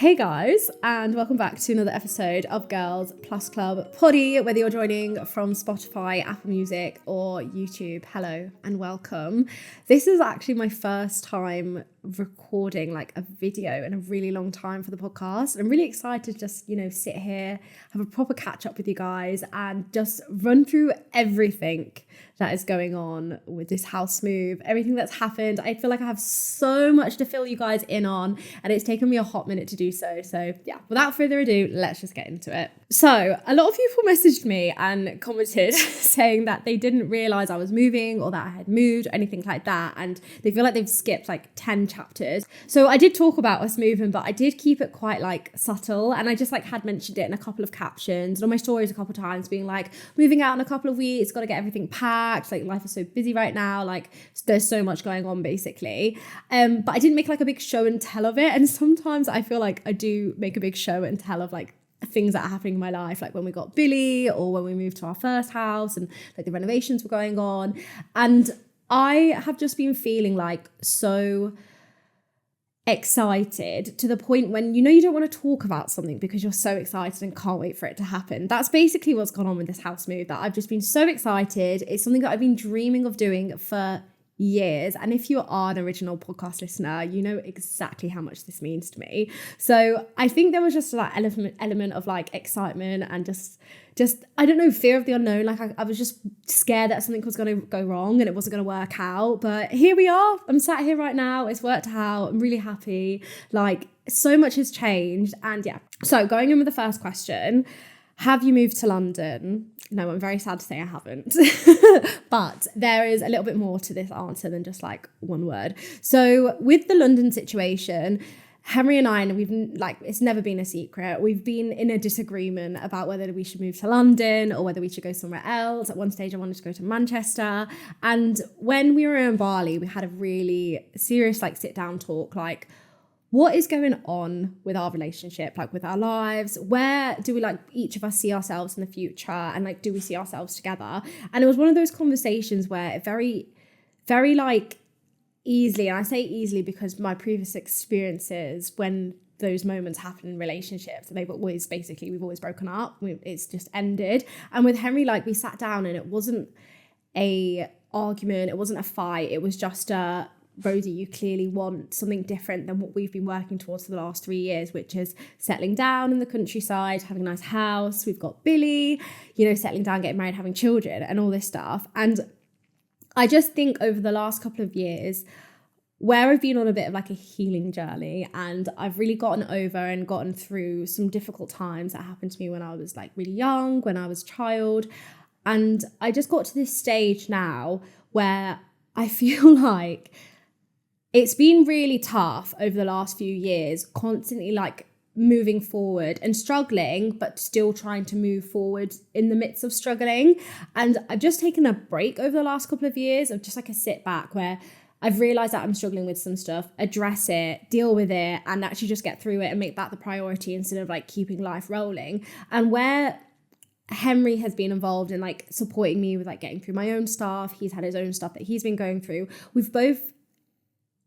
Hey guys, and welcome back to another episode of Girls Plus Club Poddy. Whether you're joining from Spotify, Apple Music, or YouTube, hello and welcome. This is actually my first time recording like a video in a really long time for the podcast. I'm really excited to just, sit here, have a proper catch up with you guys and just run through everything that is going on with this house move, everything that's happened. I feel like I have so much to fill you guys in on, and it's taken me a hot minute to do so. So yeah, without further ado, let's just get into it. So a lot of people messaged me and commented saying that they didn't realize I was moving or that I had moved or anything like that. And they feel like they've skipped like 10 chapters. So I did talk about us moving, but I did keep it quite like subtle. And I just like had mentioned it in a couple of captions and on my stories a couple of times, being like, moving out in a couple of weeks, got to get everything packed. Like life is so busy right now. Like there's so much going on basically. But I didn't make like a big show and tell of it. And sometimes I feel like I do make a big show and tell of like things that are happening in my life, like when we got Billy or when we moved to our first house and like the renovations were going on. And I have just been feeling like so excited to the point when you don't want to talk about something because you're so excited and can't wait for it to happen. That's basically what's gone on with this house move, that I've just been so excited. It's something that I've been dreaming of doing for years, and if you are an original podcast listener, you know exactly how much this means to me. So I think there was just that element of like excitement and just I don't know, fear of the unknown. Like I was just scared that something was going to go wrong and it wasn't going to work out, but here we are. I'm sat here right now. It's worked out. I'm really happy. Like so much has changed. And yeah, so going in with the first question, have you moved to London? No, I'm very sad to say I haven't. But there is a little bit more to this answer than just like one word. So with the London situation, Henry and I, and we've like, it's never been a secret. We've been in a disagreement about whether we should move to London or whether we should go somewhere else. At one stage, I wanted to go to Manchester. And when we were in Bali, we had a really serious like sit down talk, like, what is going on with our relationship, like with our lives? Where do we like each of us see ourselves in the future? And like, do we see ourselves together? And it was one of those conversations where it very, very like easily, and I say easily because my previous experiences when those moments happen in relationships, we've always broken up. It's just ended. And with Henry, like we sat down and it wasn't a argument. It wasn't a fight. It was just a, Rosie, you clearly want something different than what we've been working towards for the last 3 years, which is settling down in the countryside, having a nice house. We've got Billy, settling down, getting married, having children and all this stuff. And I just think over the last couple of years, where I've been on a bit of like a healing journey, and I've really gotten over and gotten through some difficult times that happened to me when I was like really young, when I was a child. And I just got to this stage now where I feel like it's been really tough over the last few years, constantly like moving forward and struggling, but still trying to move forward in the midst of struggling. And I've just taken a break over the last couple of years of just like a sit back where I've realized that I'm struggling with some stuff, address it, deal with it, and actually just get through it and make that the priority instead of like keeping life rolling. And where Henry has been involved in like supporting me with like getting through my own stuff, he's had his own stuff that he's been going through. We've both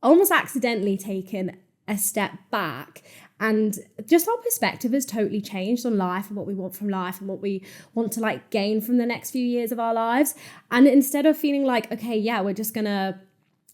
almost accidentally taken a step back, and just our perspective has totally changed on life and what we want from life and what we want to like gain from the next few years of our lives. And instead of feeling like, okay, yeah, we're just gonna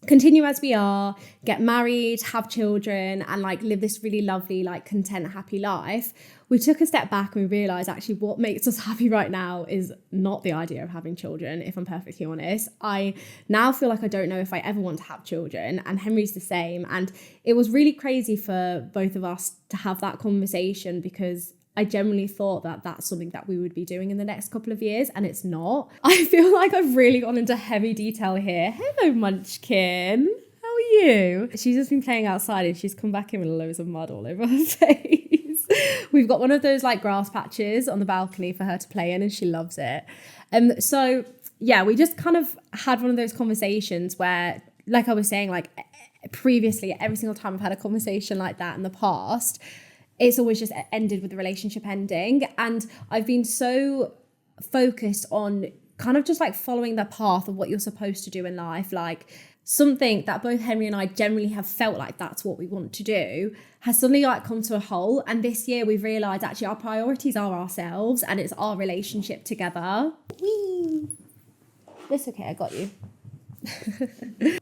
continue as we are, get married, have children, and like live this really lovely, like content, happy life, we took a step back and we realized actually what makes us happy right now is not the idea of having children, if I'm perfectly honest. I now feel like I don't know if I ever want to have children, and Henry's the same. And it was really crazy for both of us to have that conversation because I genuinely thought that that's something that we would be doing in the next couple of years, and it's not. I feel like I've really gone into heavy detail here. Hello, Munchkin. How are you? She's just been playing outside and she's come back in with loads of mud all over her face. We've got one of those like grass patches on the balcony for her to play in and she loves it. So yeah, we just kind of had one of those conversations where, like I was saying, like previously, every single time I've had a conversation like that in the past, it's always just ended with the relationship ending. And I've been so focused on kind of just like following the path of what you're supposed to do in life, like something that both Henry and I generally have felt like that's what we want to do has suddenly like come to a halt. And this year we've realised actually our priorities are ourselves and it's our relationship together. Whee! It's okay, I got you.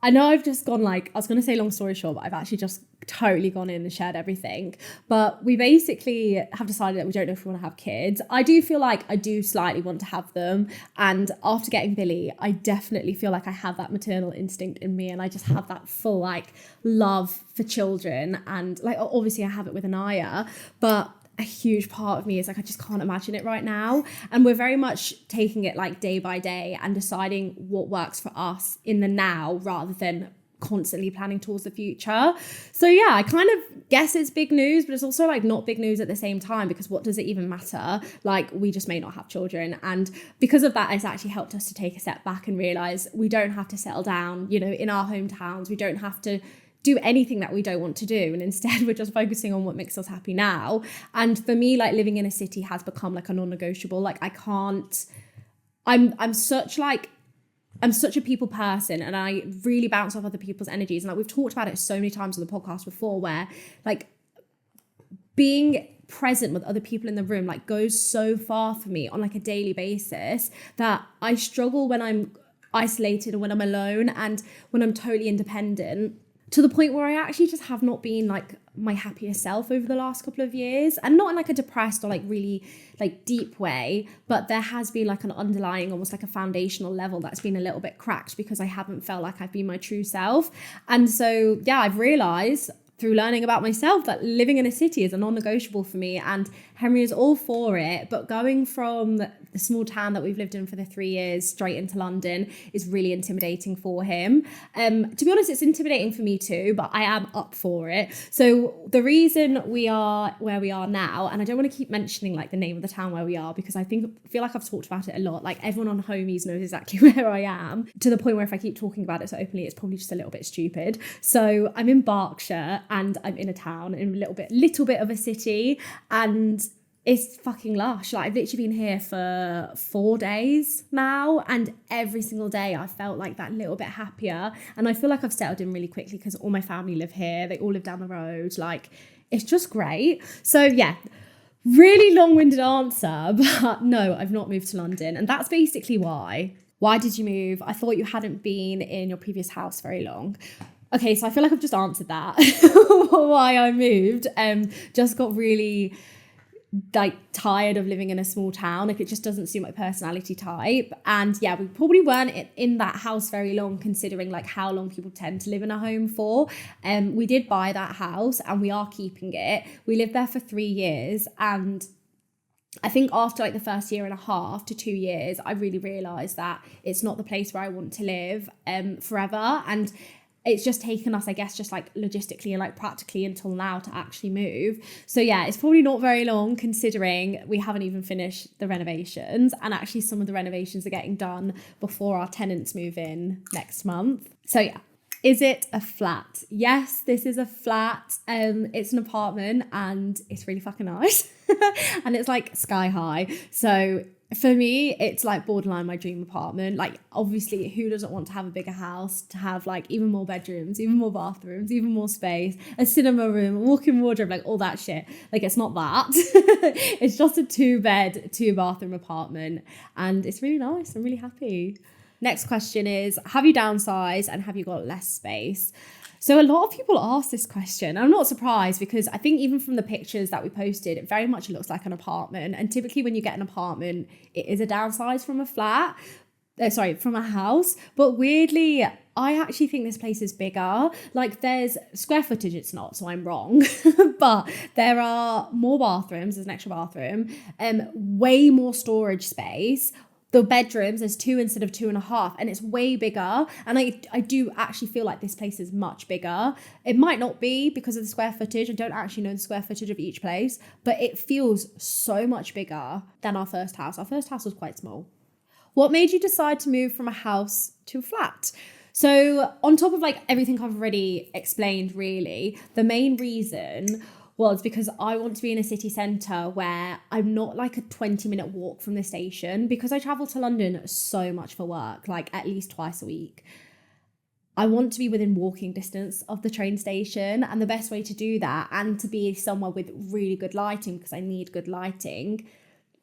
I know I've just gone I was going to say long story short, but I've actually just totally gone in and shared everything. But we basically have decided that we don't know if we want to have kids. I do feel like I do slightly want to have them. And after getting Billy, I definitely feel like I have that maternal instinct in me and I just have that full love for children. And obviously I have it with Anaya, but a huge part of me is I just can't imagine it right now. And we're very much taking it day by day and deciding what works for us in the now rather than constantly planning towards the future. So yeah, I kind of guess it's big news, but it's also not big news at the same time, because what does it even matter? We just may not have children. And because of that, it's actually helped us to take a step back and realize we don't have to settle down, in our hometowns. We don't have to do anything that we don't want to do, and instead we're just focusing on what makes us happy now. And for me, living in a city has become a non-negotiable. I'm such a people person and I really bounce off other people's energies, and we've talked about it so many times on the podcast before, where being present with other people in the room goes so far for me on a daily basis that I struggle when I'm isolated or when I'm alone and when I'm totally independent, to the point where I actually just have not been my happiest self over the last couple of years. And not in a depressed or really deep way, but there has been an underlying, almost a foundational level that's been a little bit cracked because I haven't felt like I've been my true self. And so, yeah, I've realized through learning about myself that living in a city is a non-negotiable for me, and Henry is all for it. But going from the small town that we've lived in for the 3 years straight into London is really intimidating for him. To be honest, it's intimidating for me too, but I am up for it. So the reason we are where we are now, and I don't want to keep mentioning the name of the town where we are, because I feel like I've talked about it a lot. Everyone on Homies knows exactly where I am, to the point where if I keep talking about it so openly, it's probably just a little bit stupid. So I'm in Berkshire and I'm in a town, in a little bit of a city, and it's fucking lush. I've literally been here for 4 days now, and every single day I felt that little bit happier. And I feel like I've settled in really quickly because all my family live here. They all live down the road. It's just great. So yeah, really long-winded answer, but no, I've not moved to London. And that's basically why. Why did you move? I thought you hadn't been in your previous house very long. Okay, so I feel like I've just answered that. Why I moved. Just got really tired of living in a small town. It just doesn't suit my personality type. And yeah, we probably weren't in that house very long, considering how long people tend to live in a home for. We did buy that house and we are keeping it. We lived there for 3 years, and I think after the first year and a half to 2 years, I really realized that it's not the place where I want to live forever. And it's just taken us, I guess, just logistically and practically until now to actually move. So yeah, it's probably not very long, considering we haven't even finished the renovations, and actually some of the renovations are getting done before our tenants move in next month. So yeah. Is it a flat? Yes, this is a flat. It's an apartment and it's really fucking nice. And it's sky high. So for me, it's borderline my dream apartment. Obviously, who doesn't want to have a bigger house, to have even more bedrooms, even more bathrooms, even more space, a cinema room, a walk-in wardrobe, all that shit. It's not that. It's just a 2-bed, 2-bathroom apartment, and it's really nice. I'm really happy. Next question is, have you downsized and have you got less space? So a lot of people ask this question. I'm not surprised, because I think even from the pictures that we posted, it very much looks like an apartment. And typically when you get an apartment, it is a downsize from a flat. From a house. But weirdly, I actually think this place is bigger. There's square footage, it's not, so I'm wrong. But there are more bathrooms, there's an extra bathroom, way more storage space. The bedrooms, there's 2 instead of 2.5, and it's way bigger. And I do actually feel like this place is much bigger. It might not be because of the square footage. I don't actually know the square footage of each place, but it feels so much bigger than our first house. Our first house was quite small. What made you decide to move from a house to a flat? So on top of everything I've already explained, really, the main reason was because I want to be in a city centre where I'm not a 20-minute walk from the station, because I travel to London so much for work, at least twice a week. I want to be within walking distance of the train station. And the best way to do that, and to be somewhere with really good lighting, because I need good lighting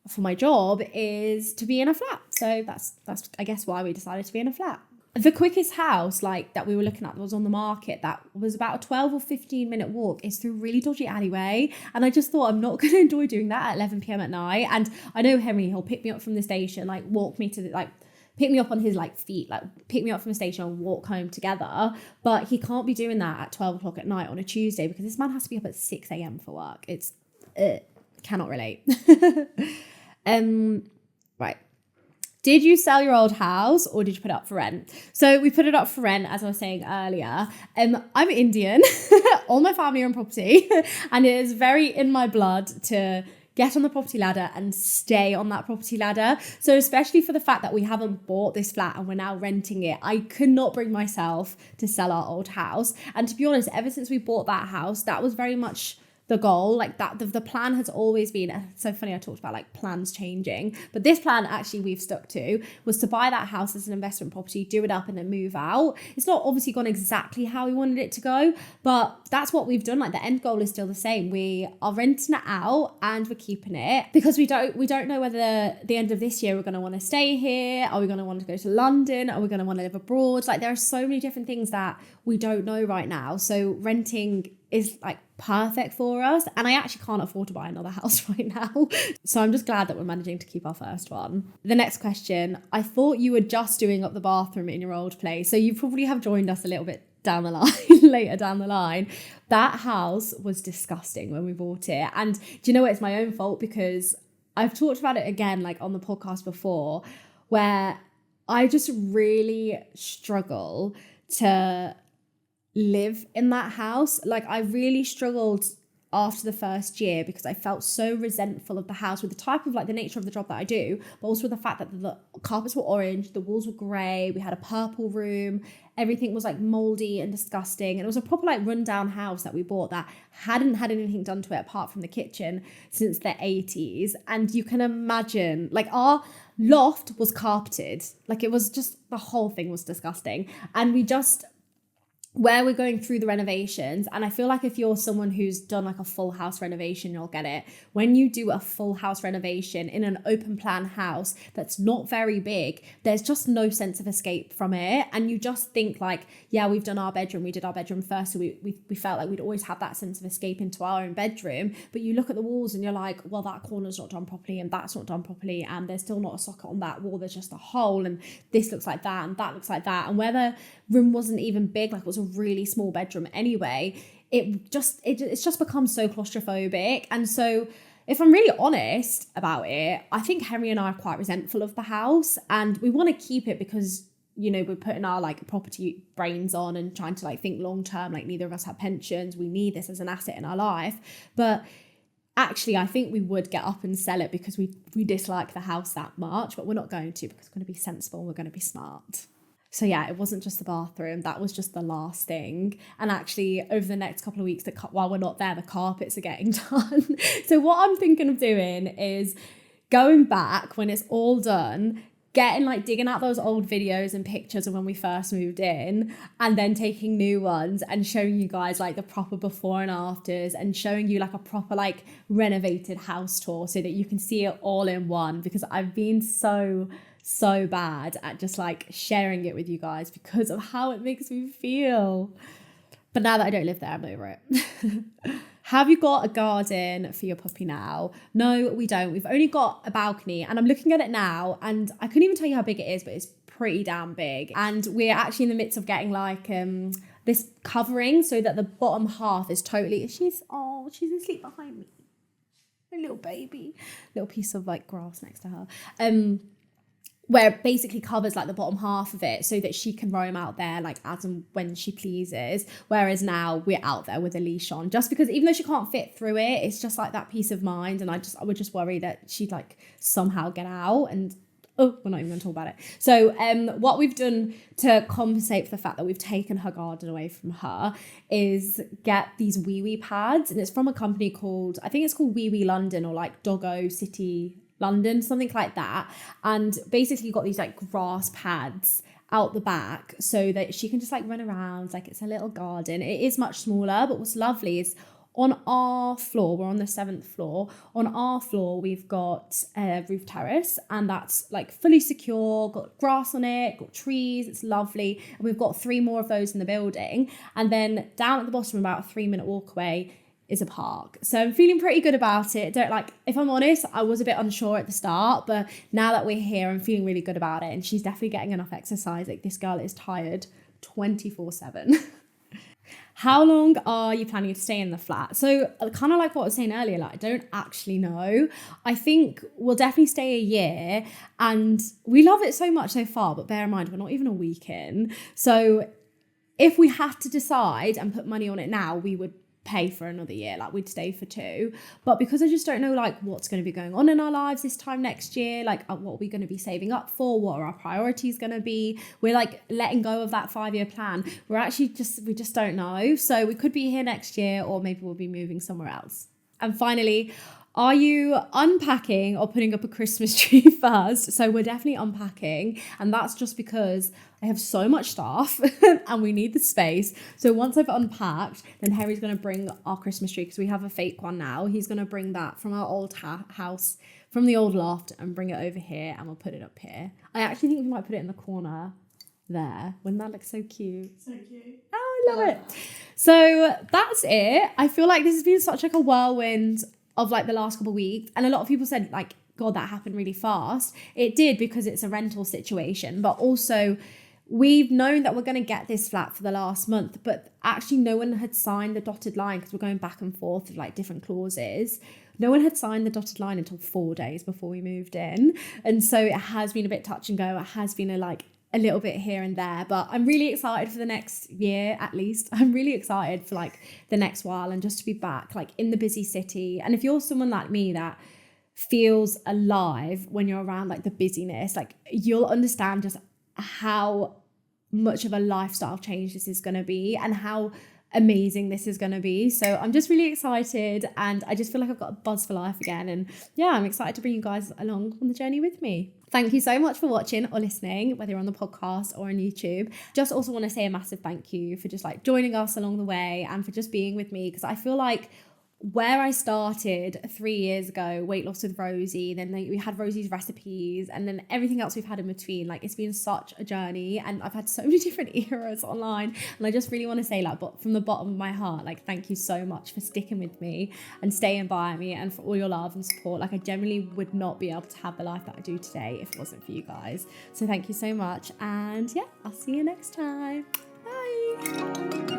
for my job, is to be in a flat. So that's I guess why we decided to be in a flat. The quickest house like that we were looking at that was on the market that was about a 12 or 15 minute walk is through a really dodgy alleyway. And I just thought, I'm not going to enjoy doing that at 11 p.m. at night. And I know Henry, he'll pick me up from the station, like walk me to the, like pick me up on his like feet, like pick me up from the station and walk home together. But he can't be doing that at 12 o'clock at night on a Tuesday, because this man has to be up at 6 a.m. for work. It's cannot relate. Right. Did you sell your old house or did you put it up for rent? So we put it up for rent, as I was saying earlier. I'm Indian. All my family are on property, and it is very in my blood to get on the property ladder and stay on that property ladder. So especially for the fact that we haven't bought this flat and we're now renting it, I could not bring myself to sell our old house. And to be honest, ever since we bought that house, that was very much the goal. Like that, the plan has always been, it's so funny I talked about like plans changing, but this plan actually we've stuck to was to buy that house as an investment property, do it up and then move out. It's not obviously gone exactly how we wanted it to go, but that's what we've done. Like the end goal is still the same. We are renting it out and we're keeping it because we don't know whether the end of this year we're going to want to stay here. Are we going to want to go to London? Are we going to want to live abroad? Like there are so many different things that we don't know right now. So renting is like perfect for us, and I actually can't afford to buy another house right now, so I'm just glad that we're managing to keep our first one. The next question, I thought you were just doing up the bathroom in your old place, so you probably have joined us a little bit down the line later down the line. That house was disgusting when we bought it, and do you know what, it's my own fault because I've talked about it again like on the podcast before, where I just really struggle to live in that house. Like I really struggled after the first year because I felt so resentful of the house with the type of like the nature of the job that I do, but also with the fact that the carpets were orange, the walls were grey, we had a purple room, everything was like moldy and disgusting, and it was a proper like rundown house that we bought that hadn't had anything done to it apart from the kitchen since the 80s. And you can imagine like our loft was carpeted, like it was just, the whole thing was disgusting. And we just, where we're going through the renovations, and I feel like if you're someone who's done like a full house renovation, you'll get it. When you do a full house renovation in an open plan house that's not very big, there's just no sense of escape from it. And you just think like, yeah, we've done our bedroom, we did our bedroom first, so we felt like we'd always have that sense of escape into our own bedroom. But you look at the walls and you're like, well, that corner's not done properly and that's not done properly, and there's still not a socket on that wall, there's just a hole, and this looks like that and that looks like that. And where the room wasn't even big, like it was a really small bedroom anyway, it's just become so claustrophobic. And so if I'm really honest about it, I think Henry and I are quite resentful of the house, and we want to keep it because, you know, we're putting our like property brains on and trying to like think long term, like neither of us have pensions, we need this as an asset in our life. But actually I think we would get up and sell it because we dislike the house that much, but we're not going to, because we're going to be sensible, we're going to be smart. So yeah, it wasn't just the bathroom, that was just the last thing. And actually over the next couple of weeks, while we're not there, the carpets are getting done. So what I'm thinking of doing is going back when it's all done, digging out those old videos and pictures of when we first moved in, and then taking new ones and showing you guys like the proper before and afters, and showing you like a proper like renovated house tour so that you can see it all in one, because I've been so bad at just like sharing it with you guys because of how it makes me feel. But now that I don't live there, I'm over it. Have you got a garden for your puppy now? No, we don't. We've only got a balcony, and I'm looking at it now and I couldn't even tell you how big it is, but it's pretty damn big. And we're actually in the midst of getting like this covering so that the bottom half is totally, she's asleep behind me. A little baby, little piece of like grass next to her. Where it basically covers like the bottom half of it so that she can roam out there like as and when she pleases. Whereas now we're out there with a leash on, just because even though she can't fit through it, it's just like that peace of mind. And I would just worry that she'd like somehow get out, and we're not even going to talk about it. So what we've done to compensate for the fact that we've taken her garden away from her is get these wee wee pads, and it's from a company called, I think it's called Wee Wee London, or like Doggo City London, something like that. And basically you've got these like grass pads, out the back so that she can just like run around. Like it's a little garden. It is much smaller, but what's lovely is on our floor, we're on the 7th floor. On our floor, we've got a roof terrace, and that's like fully secure, got grass on it, got trees, it's lovely. And we've got 3 more of those in the building. And then down at the bottom, about a 3-minute walk away, is a park. So I'm feeling pretty good about it. If I'm honest, I was a bit unsure at the start, but now that we're here, I'm feeling really good about it. And she's definitely getting enough exercise. Like this girl is tired 24/7. How long are you planning to stay in the flat? So kind of like what I was saying earlier, like I don't actually know. I think we'll definitely stay a year, and we love it so much so far, but bear in mind, we're not even a week in. So if we had to decide and put money on it now, we would pay for another year, like we'd stay for 2. But because I just don't know like what's going to be going on in our lives this time next year, like what are we going to be saving up for, what are our priorities going to be, we're like letting go of that 5-year plan. We just don't know. So we could be here next year, or maybe we'll be moving somewhere else. And finally, are you unpacking or putting up a Christmas tree first? So we're definitely unpacking, and that's just because I have so much stuff and we need the space. So once I've unpacked, then Harry's going to bring our Christmas tree, because we have a fake one now. He's going to bring that from our old house, from the old loft, and bring it over here, and we'll put it up here. I actually think we might put it in the corner there. Wouldn't that look so cute? So cute. Oh, I love it. So that's it. I feel like this has been such like a whirlwind of like the last couple of weeks, and a lot of people said like, God, that happened really fast. It did, because it's a rental situation, but also we've known that we're going to get this flat for the last month, but actually no one had signed the dotted line, because we're going back and forth with like different clauses. No one had signed the dotted line until 4 days before we moved in, and so it has been a bit touch and go. It has been a little bit here and there, but I'm really excited for the next year. At least I'm really excited for like the next while, and just to be back like in the busy city. And if you're someone like me that feels alive when you're around like the busyness, like you'll understand just how much of a lifestyle change this is going to be, and how amazing this is going to be. So I'm just really excited, and I just feel like I've got a buzz for life again. And yeah, I'm excited to bring you guys along on the journey with me. Thank you so much for watching or listening, whether you're on the podcast or on YouTube. Just also want to say a massive thank you for just like joining us along the way, and for just being with me, because I feel like where I started 3 years ago, weight loss with Rosie, then we had Rosie's recipes, and then everything else we've had in between, like it's been such a journey, and I've had so many different eras online. And I just really want to say, like, but from the bottom of my heart, like thank you so much for sticking with me and staying by me, and for all your love and support. Like I genuinely would not be able to have the life that I do today if it wasn't for you guys. So thank you so much, and yeah, I'll see you next time. Bye.